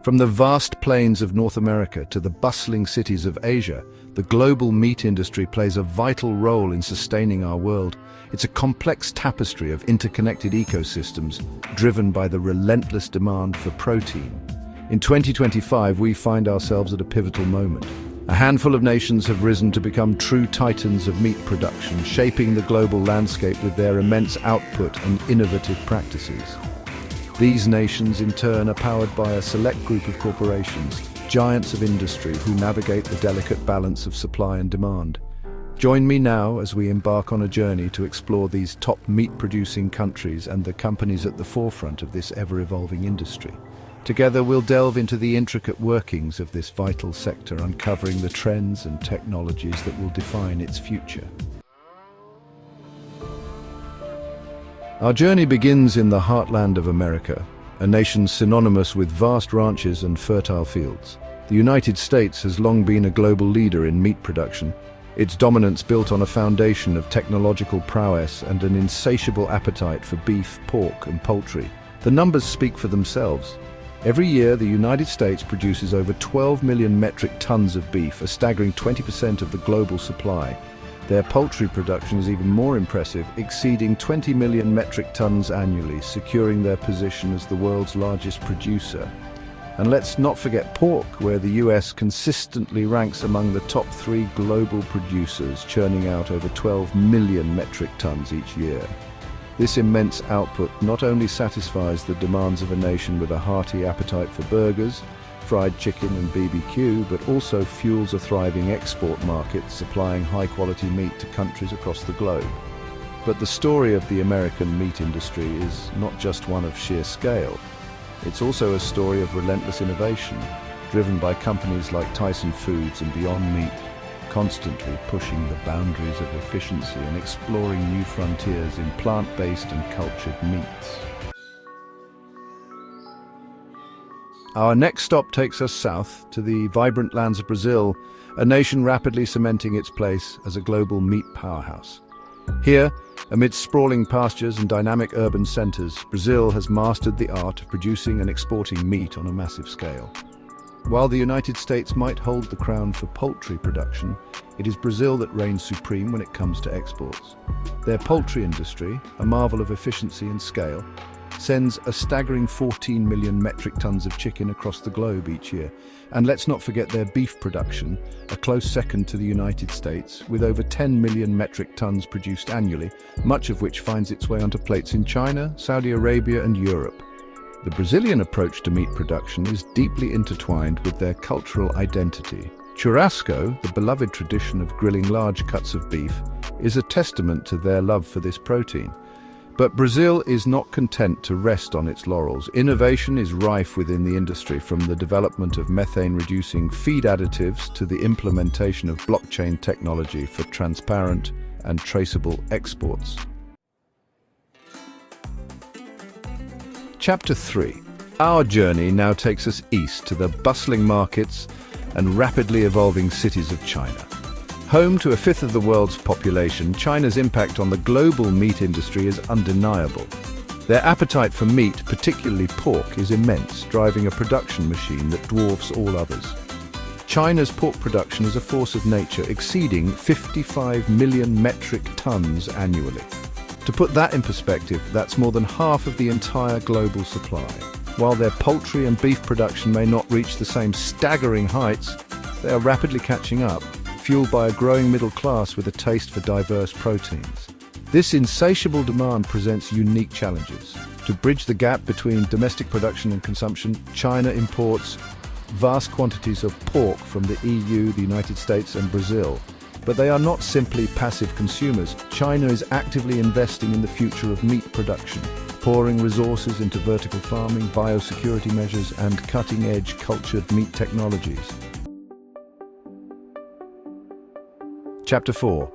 From the vast plains of North America to the bustling cities of Asia, the global meat industry plays a vital role in sustaining our world. It's a complex tapestry of interconnected ecosystems driven by the relentless demand for protein. In 2025, we find ourselves at a pivotal moment. A handful of nations have risen to become true titans of meat production, shaping the global landscape with their immense output and innovative practices. These nations, in turn, are powered by a select group of corporations, giants of industry who navigate the delicate balance of supply and demand. Join me now as we embark on a journey to explore these top meat-producing countries and the companies at the forefront of this ever-evolving industry. Together, we'll delve into the intricate workings of this vital sector, uncovering the trends and technologies that will define its future. Our journey begins in the heartland of America, a nation synonymous with vast ranches and fertile fields. The United States has long been a global leader in meat production, its dominance built on a foundation of technological prowess and an insatiable appetite for beef, pork, and poultry. The numbers speak for themselves. Every year, the United States produces over 12 million metric tons of beef, a staggering 20% of the global supply. Their poultry production is even more impressive, exceeding 20 million metric tons annually, securing their position as the world's largest producer. And let's not forget pork, where the US consistently ranks among the top 3 global producers, churning out over 12 million metric tons each year. This immense output not only satisfies the demands of a nation with a hearty appetite for burgers, fried chicken and BBQ, but also fuels a thriving export market, supplying high-quality meat to countries across the globe. But the story of the American meat industry is not just one of sheer scale. It's also a story of relentless innovation, driven by companies like Tyson Foods and Beyond Meat, constantly pushing the boundaries of efficiency and exploring new frontiers in plant-based and cultured meats. Our next stop takes us south to the vibrant lands of Brazil, a nation rapidly cementing its place as a global meat powerhouse. Here, amidst sprawling pastures and dynamic urban centers, Brazil has mastered the art of producing and exporting meat on a massive scale. While the United States might hold the crown for poultry production, it is Brazil that reigns supreme when it comes to exports. Their poultry industry, a marvel of efficiency and scale, sends a staggering 14 million metric tons of chicken across the globe each year. And let's not forget their beef production, a close second to the United States, with over 10 million metric tons produced annually, much of which finds its way onto plates in China, Saudi Arabia, and Europe. The Brazilian approach to meat production is deeply intertwined with their cultural identity. Churrasco, the beloved tradition of grilling large cuts of beef, is a testament to their love for this protein. But Brazil is not content to rest on its laurels. Innovation is rife within the industry, from the development of methane-reducing feed additives to the implementation of blockchain technology for transparent and traceable exports. Chapter 3. Our journey now takes us east to the bustling markets and rapidly evolving cities of China. Home to a fifth of the world's population, China's impact on the global meat industry is undeniable. Their appetite for meat, particularly pork, is immense, driving a production machine that dwarfs all others. China's pork production is a force of nature, exceeding 55 million metric tons annually. To put that in perspective, that's more than half of the entire global supply. While their poultry and beef production may not reach the same staggering heights, they are rapidly catching up, fueled by a growing middle class with a taste for diverse proteins. This insatiable demand presents unique challenges. To bridge the gap between domestic production and consumption, China imports vast quantities of pork from the EU, the United States, and Brazil. But they are not simply passive consumers. China is actively investing in the future of meat production, pouring resources into vertical farming, biosecurity measures, and cutting-edge cultured meat technologies. Chapter 4.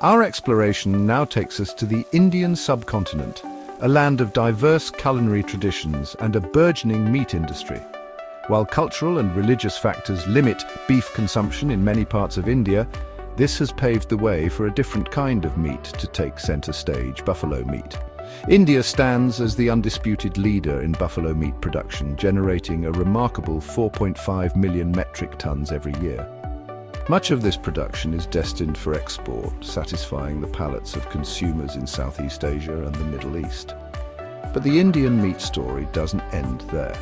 Our exploration now takes us to the Indian subcontinent, a land of diverse culinary traditions and a burgeoning meat industry. While cultural and religious factors limit beef consumption in many parts of India, this has paved the way for a different kind of meat to take center stage: buffalo meat. India stands as the undisputed leader in buffalo meat production, generating a remarkable 4.5 million metric tons every year. Much of this production is destined for export, satisfying the palates of consumers in Southeast Asia and the Middle East. But the Indian meat story doesn't end there.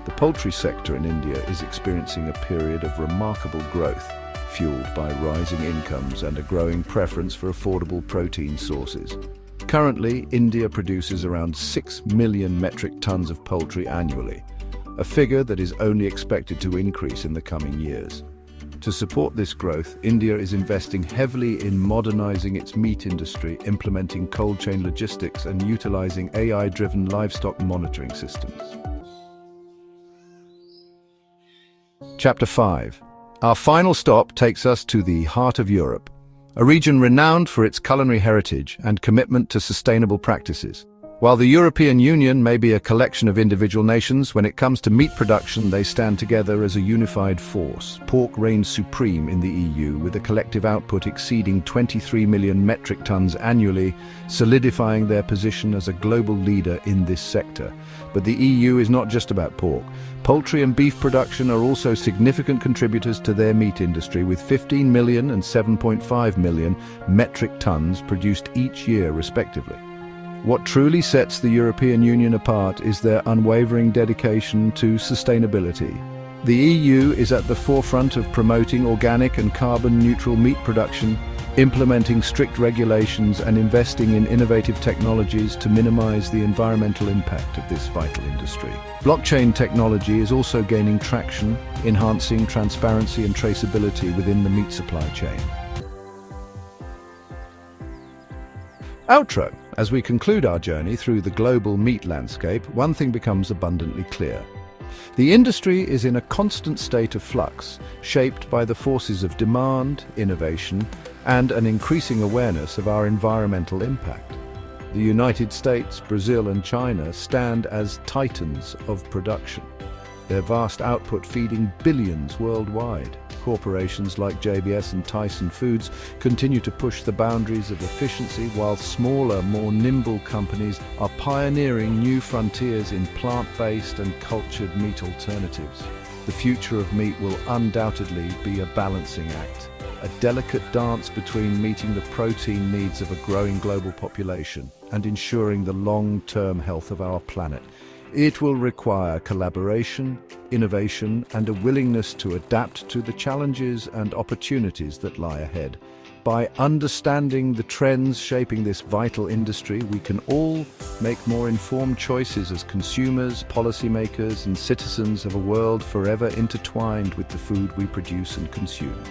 The poultry sector in India is experiencing a period of remarkable growth, fueled by rising incomes and a growing preference for affordable protein sources. Currently, India produces around 6 million metric tons of poultry annually, a figure that is only expected to increase in the coming years. To support this growth, India is investing heavily in modernizing its meat industry, implementing cold chain logistics and utilizing AI-driven livestock monitoring systems. Chapter 5. Our final stop takes us to the heart of Europe, a region renowned for its culinary heritage and commitment to sustainable practices. While the European Union may be a collection of individual nations, when it comes to meat production, they stand together as a unified force. Pork reigns supreme in the EU, with a collective output exceeding 23 million metric tons annually, solidifying their position as a global leader in this sector. But the EU is not just about pork. Poultry and beef production are also significant contributors to their meat industry, with 15 million and 7.5 million metric tons produced each year, respectively. What truly sets the European Union apart is their unwavering dedication to sustainability. The EU is at the forefront of promoting organic and carbon-neutral meat production, implementing strict regulations and investing in innovative technologies to minimize the environmental impact of this vital industry. Blockchain technology is also gaining traction, enhancing transparency and traceability within the meat supply chain. Outro. As we conclude our journey through the global meat landscape, one thing becomes abundantly clear. The industry is in a constant state of flux, shaped by the forces of demand, innovation, and an increasing awareness of our environmental impact. The United States, Brazil, and China stand as titans of production, their vast output feeding billions worldwide. Corporations like JBS and Tyson Foods continue to push the boundaries of efficiency, while smaller, more nimble companies are pioneering new frontiers in plant-based and cultured meat alternatives. The future of meat will undoubtedly be a balancing act, a delicate dance between meeting the protein needs of a growing global population and ensuring the long-term health of our planet. It will require collaboration, innovation, and a willingness to adapt to the challenges and opportunities that lie ahead. By understanding the trends shaping this vital industry, we can all make more informed choices as consumers, policymakers, and citizens of a world forever intertwined with the food we produce and consume.